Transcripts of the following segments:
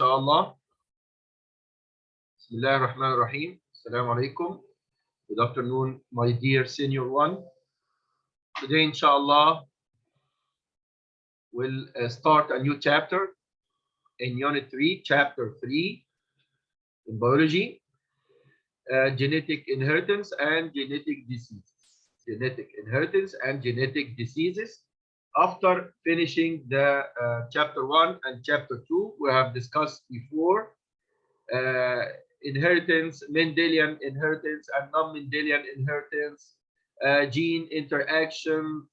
inshallah. Bismillah ar-Rahman ar-Rahim. Assalamu alaikum. Good afternoon, my dear senior one. Today, inshallah, we'll start a new chapter in Unit 3, Chapter 3 in biology, genetic inheritance and genetic diseases. Genetic inheritance and genetic diseases. After finishing the Chapter 1 and Chapter 2, we have discussed before inheritance, Mendelian inheritance and non-Mendelian inheritance, gene interaction,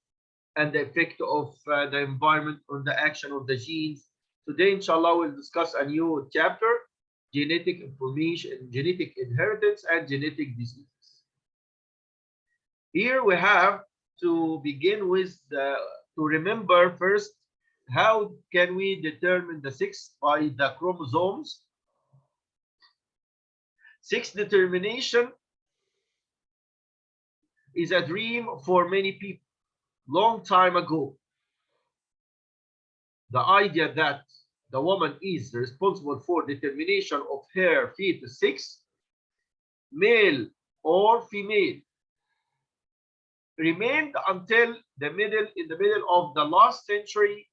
and the effect of the environment on the action of the genes. Today, inshallah, we'll discuss a new chapter, genetic information, genetic inheritance, and genetic diseases. Here we have to begin with to remember first, how can we determine the sex by the chromosomes? Sex determination is a dream for many people long time ago. The idea that the woman is responsible for determination of her fetus sex, male or female, remained until in the middle of the last century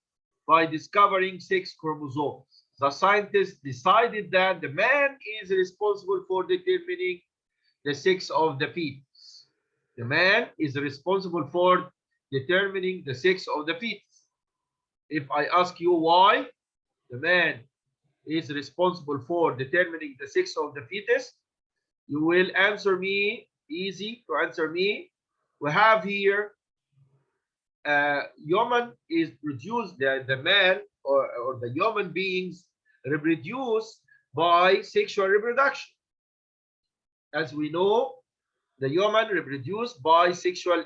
by discovering sex chromosomes. The scientists decided that the man is responsible for determining the sex of the fetus. The man is responsible for determining the sex of the fetus. If I ask you why the man is responsible for determining the sex of the fetus, you will answer me, easy to answer me. We have here human is produced, the man or the human beings reproduce by sexual reproduction. As we know, the human reproduce by sexual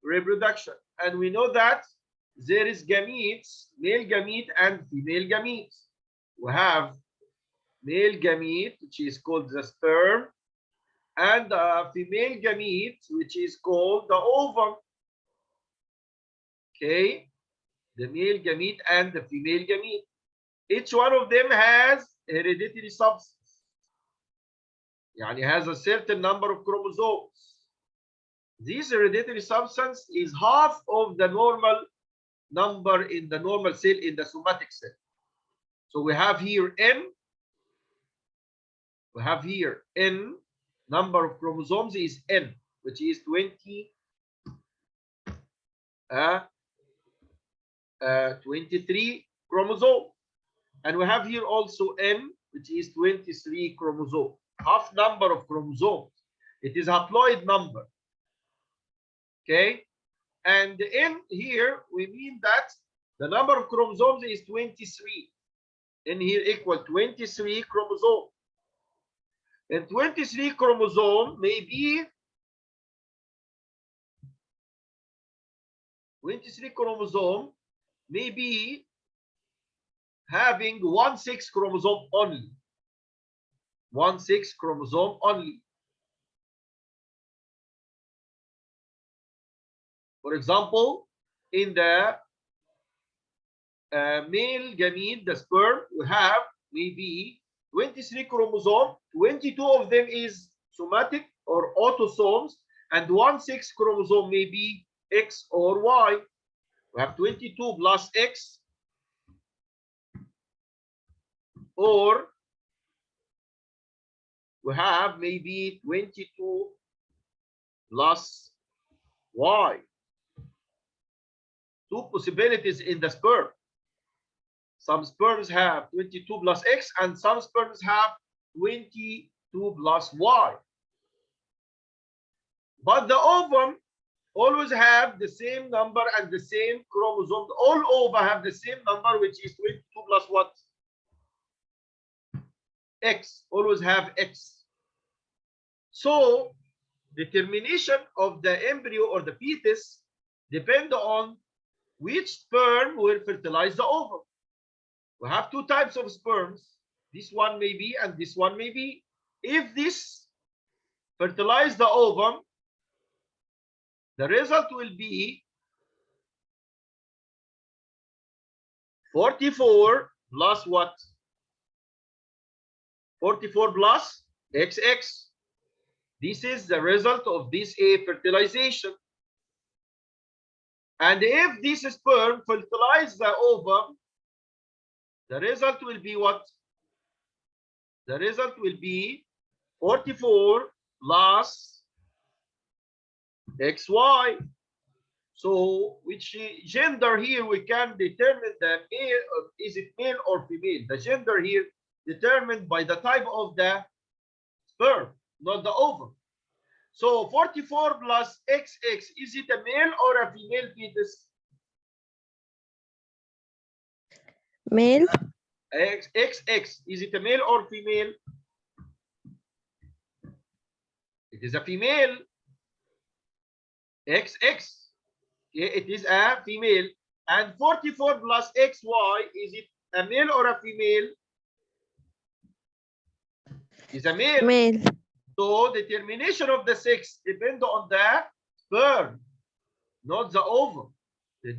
reproduction, and we know that there is gametes, male gamete and female gametes. We have male gamete, which is called the sperm, and female gamete, which is called the ovum. Okay, the male gamete and the female gamete. Each one of them has hereditary substance. Yani has a certain number of chromosomes. This hereditary substance is half of the normal number in the normal cell, in the somatic cell. So we have here N. We have here N. Number of chromosomes is N, which is 23 chromosomes. And we have here also M, which is 23 chromosomes. Half number of chromosomes. It is haploid number. Okay. And in here, we mean that the number of chromosomes is 23. In here equal 23 chromosomes. And 23 chromosome may be 23 chromosome may be having 1/6 chromosome only. 1/6 chromosome only. For example, in the male gamete, the sperm, we have maybe 23 chromosomes, 22 of them is somatic or autosomes, and 1/6 chromosome may be X or Y. We have 22 plus X, or we have maybe 22 plus Y. Two possibilities in the sperm. Some sperms have 22 plus X, and some sperms have 22 plus Y. But the ovum always have the same number and the same chromosome. All ova have the same number, which is 22 plus what? X. Always have X. So determination of the embryo or the fetus depend on which sperm will fertilize the ovum. We have two types of sperms. This one may be and this one may be. If this fertilize the ovum, the result will be 44 plus what? 44 plus XX. This is the result of this A fertilization. And if this sperm fertilize the ovum, the result will be what? The result will be 44 plus XY. So which gender here we can determine the male, is it male or female? The gender here determined by the type of the sperm, not the ovum. So 44 plus XX, is it a male or a female fetus? Male. XX, is it a male or female? It is a female. XX, it is a female. And 44 plus XY, is it a male or a female? It's a male. Male. So determination of the sex depends on the sperm, not the ovum. The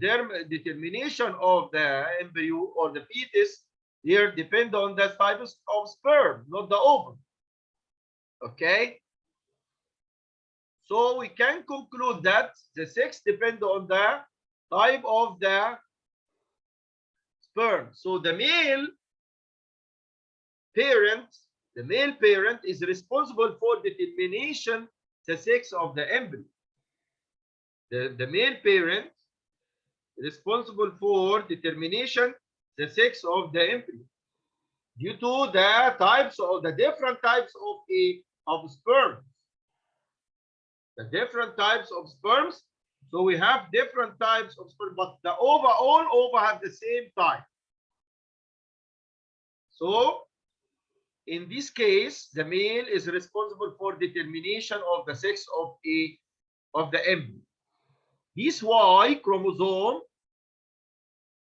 determination of the embryo or the fetus here depends on the type of sperm, not the ovum. Okay? So we can conclude that the sex depends on the type of the sperm. So the male parent is responsible for determination the sex of the embryo. The male parent responsible for determination the sex of the embryo due to the types of the different types of sperm. The different types of sperms. So we have different types of sperm, but the ova, all ova have the same type. So in this case, the male is responsible for determination of the sex of the embryo. This Y chromosome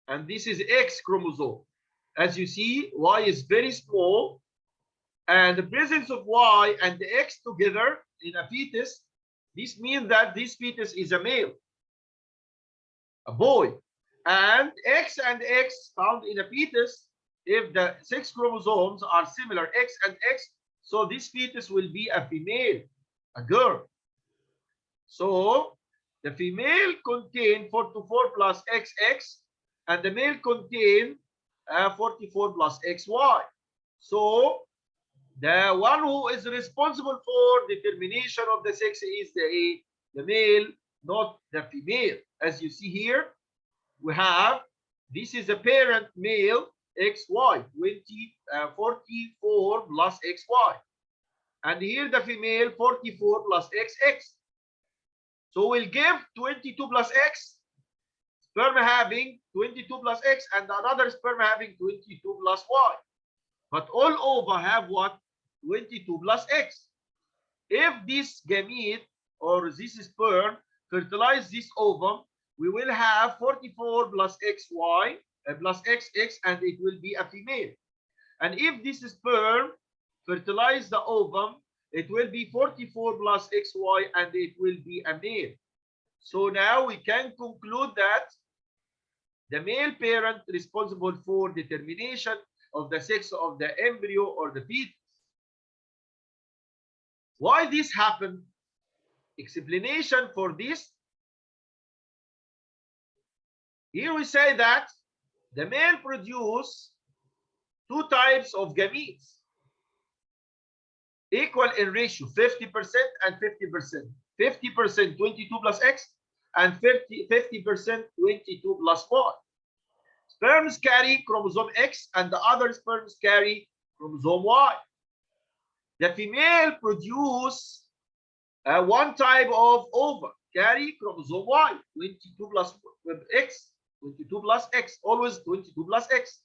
and this is X chromosome. As you see, Y is very small, and the presence of Y and the X together in a fetus, this means that this fetus is a male, a boy. And X and X found in a fetus, if the sex chromosomes are similar, X and X, so this fetus will be a female, a girl. So the female contain 44 plus XX, and the male contain 44 plus XY. So the one who is responsible for determination of the sex is the male, not the female. As you see here, we have, this is a parent male, XY, 44 plus XY. And here the female, 44 plus XX. So we'll give 22 plus X, sperm having 22 plus X, and another sperm having 22 plus Y. But all ova have what? 22 plus X. If this gamete or this sperm fertilize this ovum, we will have 44 plus XY plus XX, and it will be a female. And if this sperm fertilize the ovum, it will be 44 plus XY, and it will be a male. So now we can conclude that the male parent responsible for determination of the sex of the embryo or the fetus. Why this happened? Explanation for this. Here we say that the male produce two types of gametes, equal in ratio, 50% and 50%. 50% 22 plus X, and 50% 22 plus Y. Sperms carry chromosome X, and the other sperms carry chromosome Y. The female produce one type of ova, carry chromosome Y, 22 plus X, 22 plus X, always 22 plus X.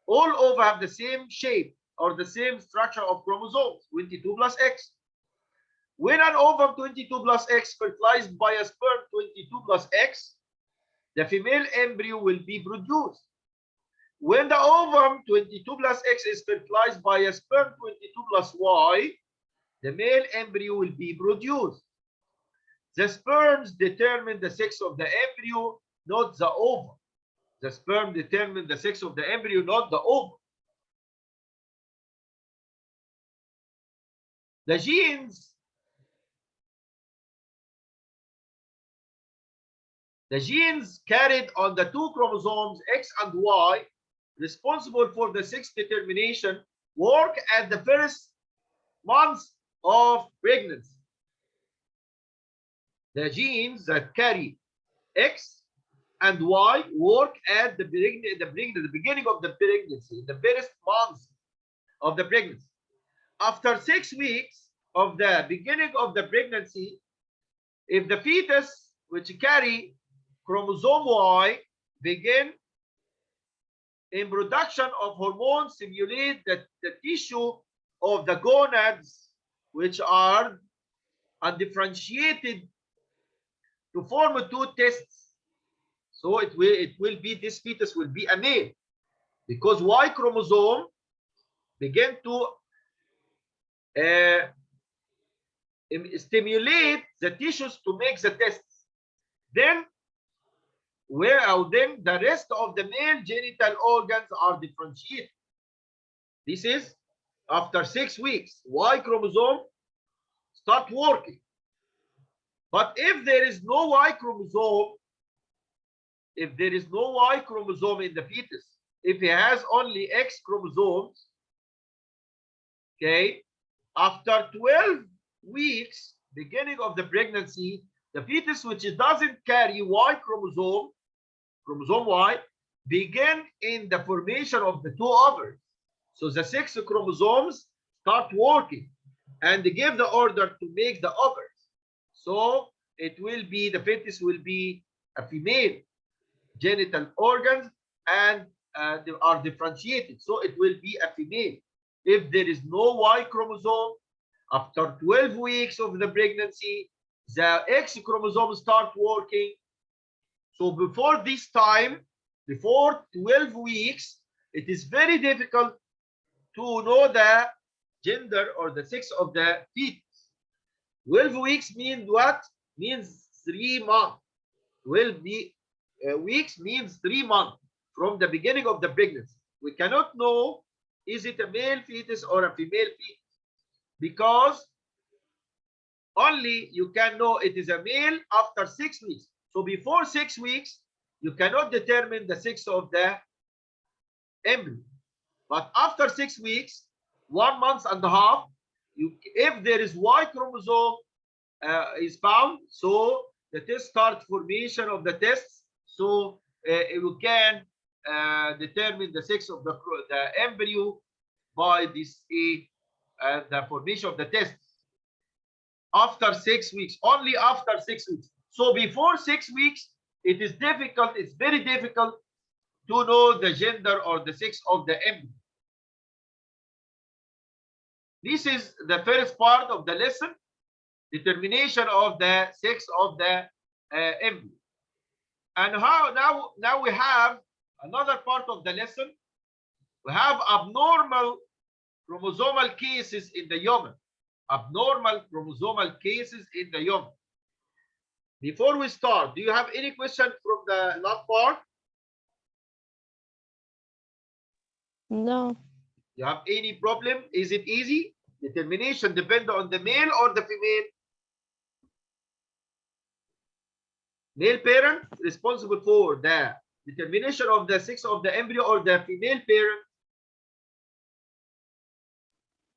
All ova have the same shape or the same structure of chromosomes, 22 plus X. When an ovum 22 plus X fertilized by a sperm 22 plus X, the female embryo will be produced. When the ovum 22 plus X is fertilized by a sperm 22 plus Y, the male embryo will be produced. The sperms determine the sex of the embryo, not the ovum. The sperm determine the sex of the embryo, not the ovum. The genes carried on the two chromosomes X and Y responsible for the sex determination work at the first months of pregnancy. The genes that carry X and Y work at the beginning of the pregnancy, in the first months of the pregnancy. After 6 weeks of the beginning of the pregnancy, if the fetus which carry chromosome Y begin in production of hormones stimulate the tissue of the gonads, which are undifferentiated, to form two testes. So it will be, this fetus will be a male, because Y chromosome begin to stimulate the tissues to make the testes. Then the rest of the male genital organs are differentiated. This is after 6 weeks. Y chromosome start working. But if there is no Y chromosome, in the fetus, if he has only X chromosomes, okay, after 12 weeks, beginning of the pregnancy, the fetus which doesn't carry Y chromosome Y, begin in the formation of the two ovaries. So the 6 chromosomes start working and they give the order to make the ovaries. So it will be, the fetus will be a female. Genital organs and they are differentiated. So it will be a female. If there is no Y chromosome, after 12 weeks of the pregnancy, the X chromosome start working. So before this time, before 12 weeks, it is very difficult to know the gender or the sex of the fetus. 12 weeks means what? Means 3 months. 12 weeks means 3 months from the beginning of the pregnancy. We cannot know is it a male fetus or a female fetus, because only you can know it is a male after 6 weeks. So before 6 weeks, you cannot determine the sex of the embryo. But after 6 weeks, 1 month and a half, if there is Y chromosome is found, so the test start formation of the tests. So you can determine the sex of the embryo by this the formation of the tests. After 6 weeks, only after 6 weeks. So before 6 weeks, it is difficult, it's very difficult to know the gender or the sex of the embryo. This is the first part of the lesson, determination of the sex of the embryo. And how now we have another part of the lesson. We have abnormal chromosomal cases in the human. Abnormal chromosomal cases in the human. Before we start, do you have any question from the last part? No. You have any problem? Is it easy? Determination depend on the male or the female? Male parent responsible for the determination of the sex of the embryo, or the female parent?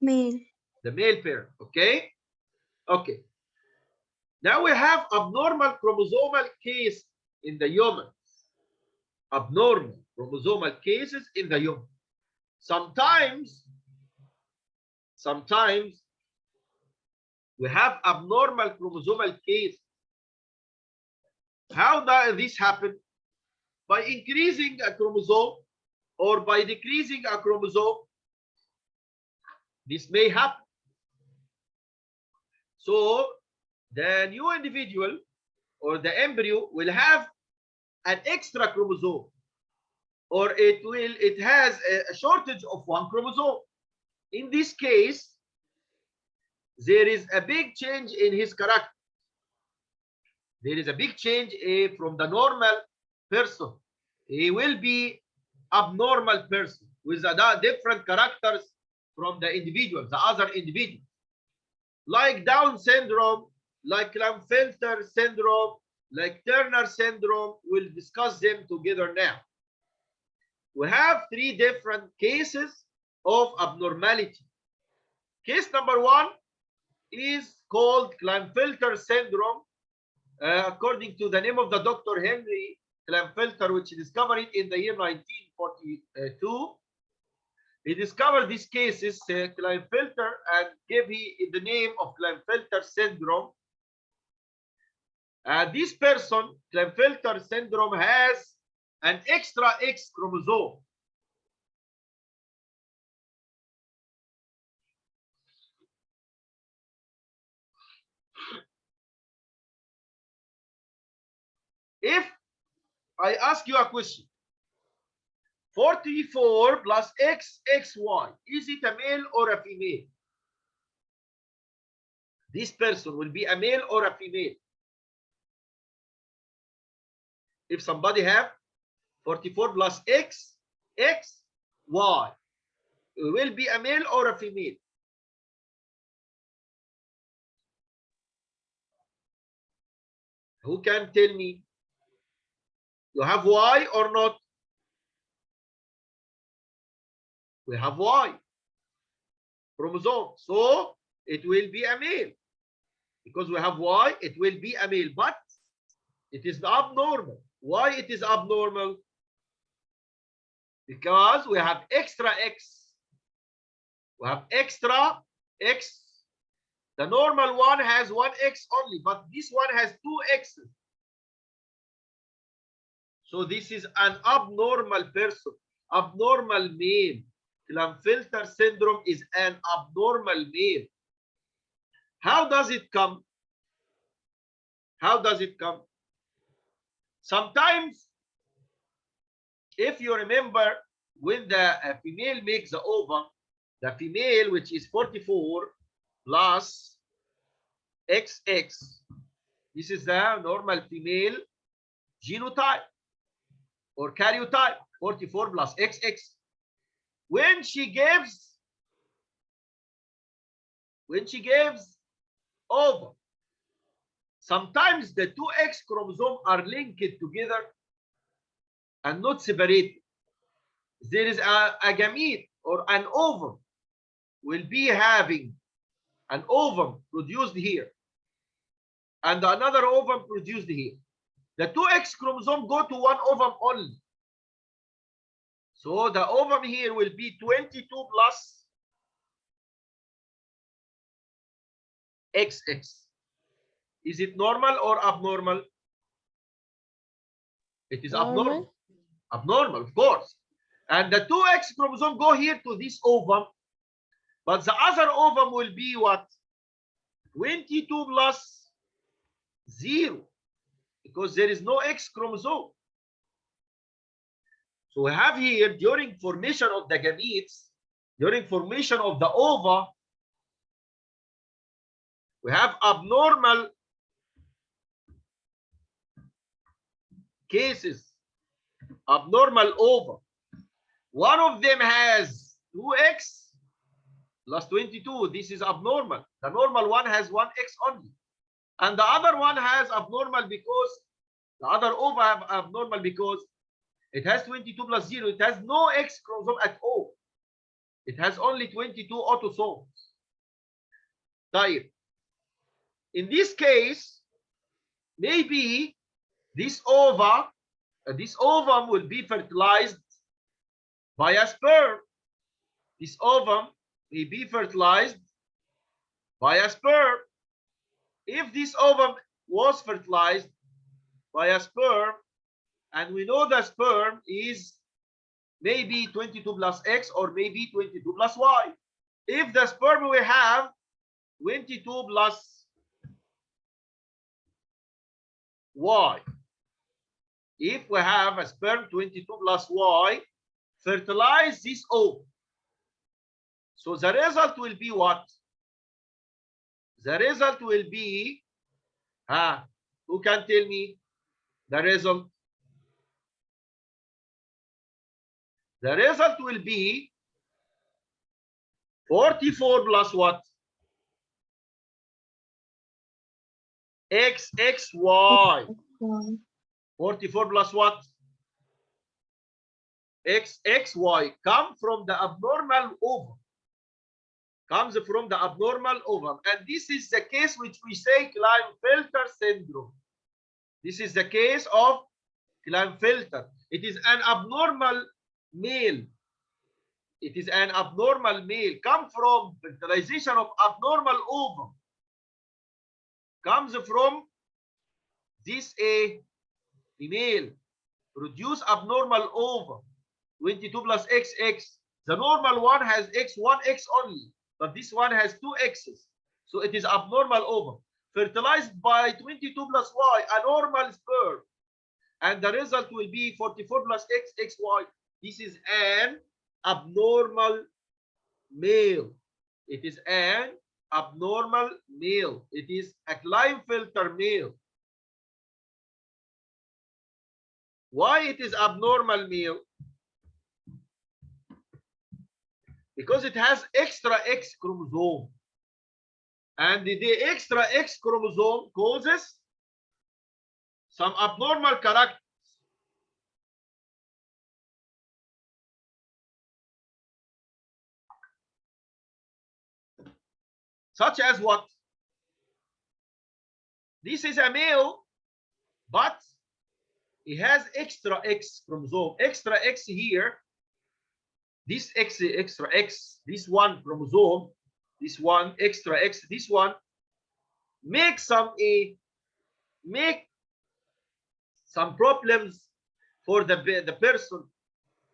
Male. The male parent. Okay. Okay. Now we have abnormal chromosomal case in the human. Abnormal chromosomal cases in the human. Sometimes we have abnormal chromosomal case. How does this happen? By increasing a chromosome or by decreasing a chromosome. This may happen. So the new individual or the embryo will have an extra chromosome, or it has a shortage of one chromosome. In this case, there is a big change in his character. There is a big change from the normal person. He will be abnormal person with different characters from the individual, the other individual. like Down syndrome, like Glamfilter syndrome, like Turner syndrome. We'll discuss them together now. We have three different cases of abnormality. Case number one is called Glamfilter syndrome, according to the name of the Dr. Henry Glamfilter, which he discovered in the year 1942. He discovered these cases, Glamfilter, and gave the name of Glamfilter syndrome. This person, Glamfilter syndrome, has an extra X chromosome. If I ask you a question, 44 plus XXY, is it a male or a female? This person will be a male or a female? If somebody have 44 plus XXY, it will be a male or a female? Who can tell me? You have Y or not? We have Y chromosome, so it will be a male. Because we have Y, it will be a male, but it is abnormal. Why it is abnormal? Because we have extra X. We have extra X. The normal one has one X only, but this one has two X's. So this is an abnormal person, abnormal male. Glamfilter syndrome is an abnormal male. How does it come? How does it come? Sometimes, if you remember, when the female makes the ovum, the female, which is 44 plus XX, this is the normal female genotype or karyotype, 44 plus XX. When she gives ovum, sometimes the two X chromosomes are linked together and not separated. There is a gamete or an ovum will be having an ovum produced here and another ovum produced here. The two X chromosomes go to one ovum only. So the ovum here will be 22 plus XX. Is it normal or abnormal? It is abnormal. Abnormal, of course. And the two X chromosome go here to this ovum, but the other ovum will be what? 22 plus 0, because there is no X chromosome. So we have here, during formation of the gametes, during formation of the ova, we have abnormal cases, abnormal ova. One of them has 2X plus 22. This is abnormal. The normal one has 1X only. And the other one has abnormal because the other ova have abnormal because it has 22 plus 0. It has no X chromosome at all. It has only 22 autosomes. Type. In this case, maybe this ovum will be fertilized by a sperm. This ovum may be fertilized by a sperm. If this ovum was fertilized by a sperm, and we know the sperm is maybe 22 plus X or maybe 22 plus Y. If the sperm we have 22 plus Y, if we have a sperm 22 plus Y, fertilize this ovum. So the result will be what? The result will be, who can tell me the result? The result will be 44 plus what? XXY. Y. 44 plus what? XXY come from the abnormal ovum. Comes from the abnormal ovum. And this is the case which we say Glamfilter syndrome. This is the case of Glamfilter. It is an abnormal male. It is an abnormal male. Come from fertilization of abnormal ovum. Comes from this a female. Produce abnormal ovum. 22 plus XX. The normal one has one X only, but this one has two X's. So it is abnormal ovum. Fertilized by 22 plus Y, a normal sperm. And the result will be 44 plus XXY. This is an abnormal male. It is an abnormal male. It is a Glamfilter male. Why it is abnormal male? Because it has extra X chromosome. And the extra X chromosome causes some abnormal characters. Such as what? This is a male, but he has extra X chromosome. Extra X here. This extra X, this one chromosome, this one extra X, this one make some problems for the person,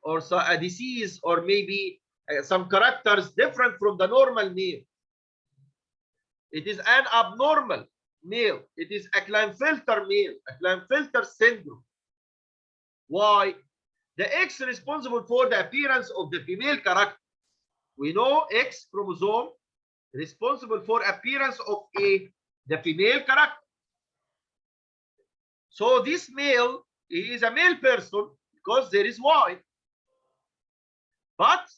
or a disease, or maybe some characters different from the normal male. It is an abnormal male. It is a Glamfilter male, a Glamfilter syndrome. Why? The X responsible for the appearance of the female character. We know X chromosome responsible for appearance of the female character. So this male is a male person because there is Y. But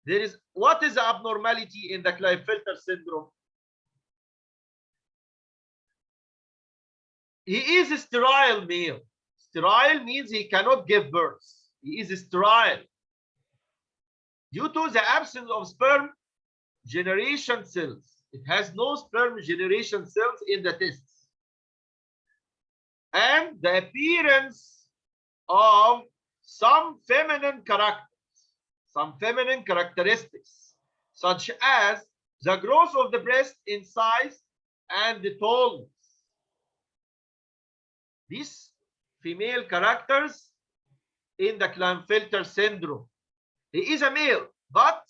there is, what is the abnormality in the Glamfilter syndrome? He is a sterile male. Sterile means he cannot give birth. He is sterile due to the absence of sperm generation cells. It has no sperm generation cells in the testes. And the appearance of some feminine characteristics, such as the growth of the breast in size and the tallness. These female characters in the Glamfilter syndrome. He is a male, but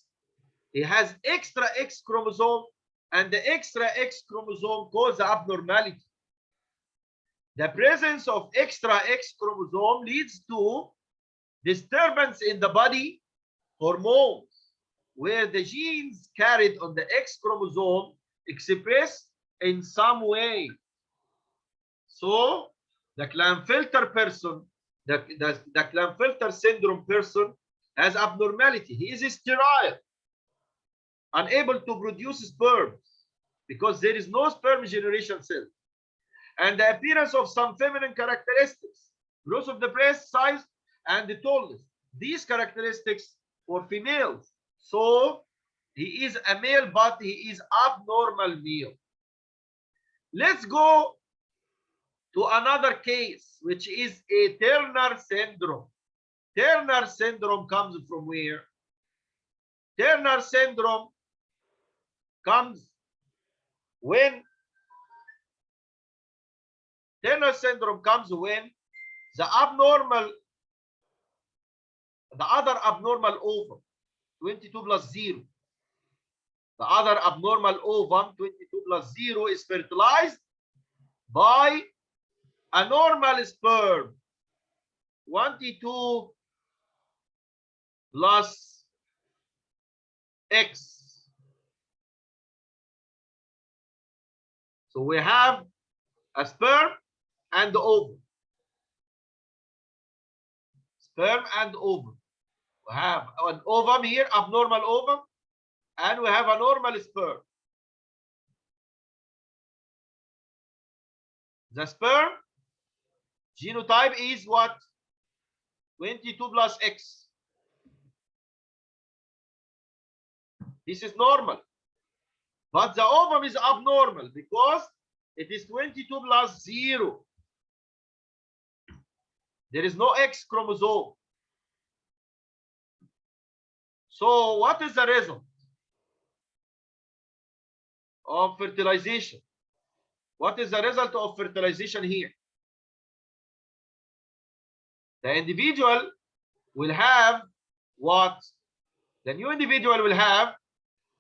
he has extra X chromosome, and the extra X chromosome causes abnormality. The presence of extra X chromosome leads to disturbance in the body hormones, where the genes carried on the X chromosome express in some way. So the Glamfilter person, the Glamfilter syndrome person has abnormality. He is sterile, unable to produce sperm because there is no sperm generation cell. And the appearance of some feminine characteristics, growth of the breast size and the tallness. These characteristics for females. So he is a male, but he is abnormal male. Let's go to another case, which is a Turner syndrome. Turner syndrome comes from where? Turner syndrome comes when the other abnormal ovum, 22 plus 0. The other abnormal ovum, 22 plus 0, is fertilized by a normal sperm, 22 plus X. So we have a sperm and the ovum. Sperm and ovum. We have an ovum here, abnormal ovum, and we have a normal sperm. The sperm genotype is what? 22 plus X. This is normal. But the ovum is abnormal because it is 22 plus 0. There is no X chromosome. So what is the result of fertilization? What is the result of fertilization here? The individual will have what? The new individual will have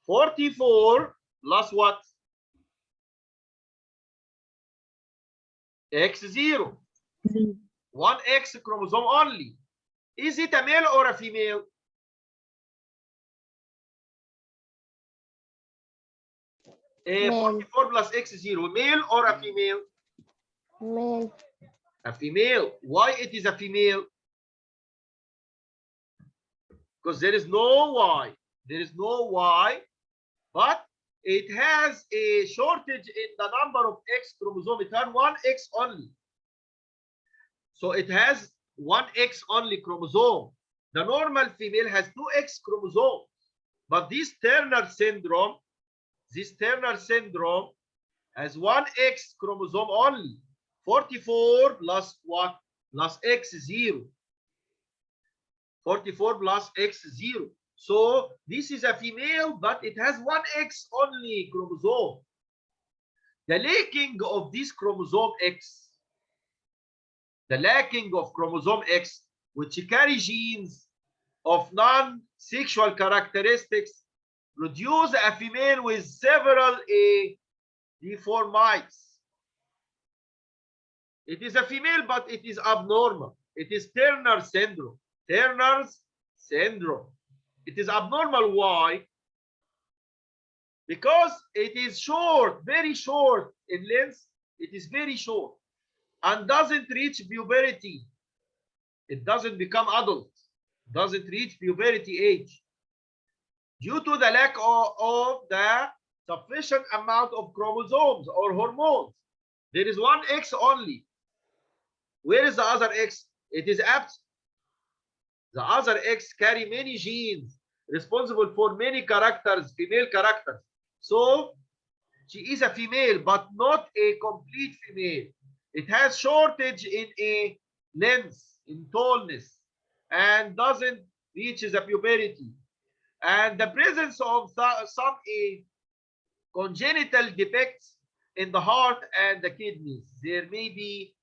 44 plus what? X0. One X chromosome only. Is it a male or a female? Male. 44 plus X0, male or a female? Male. A female. Why it is a female? Because there is no Y. There is no Y, but it has a shortage in the number of X chromosome. It has one X only. So it has one X only chromosome. The normal female has two X chromosomes. But this Turner syndrome has one X chromosome only. 44 plus what? Plus X0. 44 plus X0. So this is a female, but it has one X only chromosome. The lacking of this chromosome X, the lacking of chromosome X, which carry genes of non-sexual characteristics, produce a female with several deformities. It is a female, but it is abnormal. It is Turner syndrome. Turner's syndrome. It is abnormal. Why? Because it is short, very short in length. It is very short and doesn't reach puberty. It doesn't become adult, doesn't reach puberty age due to the lack of the sufficient amount of chromosomes or hormones. There is one X only. Where is the other X? It is absent. The other X carry many genes responsible for many characters, female characters. So she is a female, but not a complete female. It has shortage in a length, in tallness, and doesn't reach the puberty. And the presence of some congenital defects in the heart and the kidneys. There may be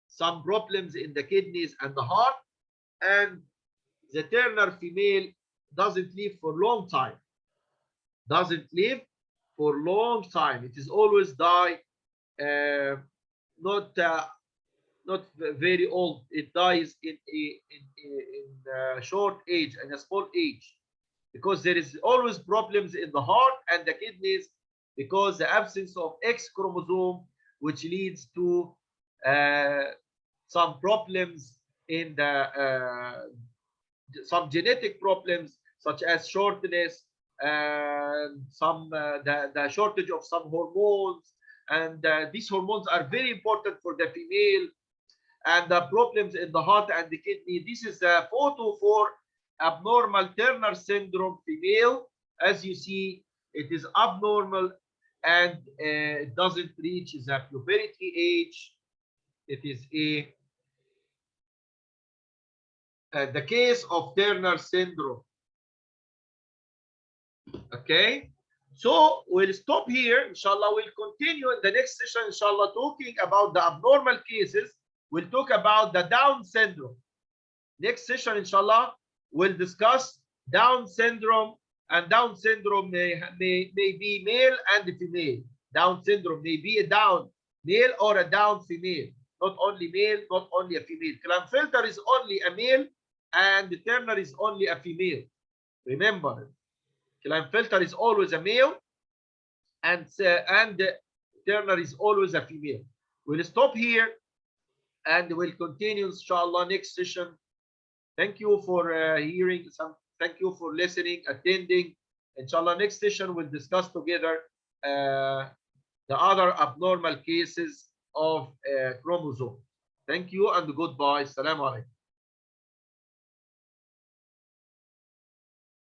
some problems in the kidneys and the heart, and the Turner female doesn't live for a long time. Doesn't live for a long time. It is always die, not very old. It dies in a short age and a small age, because there is always problems in the heart and the kidneys, because the absence of X chromosome, which leads to some problems in the some genetic problems such as shortness and some the shortage of some hormones, and these hormones are very important for the female, and the problems in the heart and the kidney. This is a photo for abnormal Turner syndrome female. As you see, it is abnormal and it doesn't reach the puberty age. It is the case of Turner syndrome. Okay, so we'll stop here. Inshallah, we'll continue in the next session, inshallah, talking about the abnormal cases. We'll talk about the Down syndrome. Next session, inshallah, we'll discuss Down syndrome, and Down syndrome may be male and female. Down syndrome may be a Down male or a Down female. Not only male, not only a female. Glamfilter is only a male, and the Turner is only a female. Remember, Glamfilter is always a male, and Turner is always a female. We'll stop here, and we'll continue, inshallah, next session. Thank you for hearing. Thank you for listening, attending. Inshallah, next session we'll discuss together the other abnormal cases of chromosome. Thank you and goodbye. Assalamu alaikum.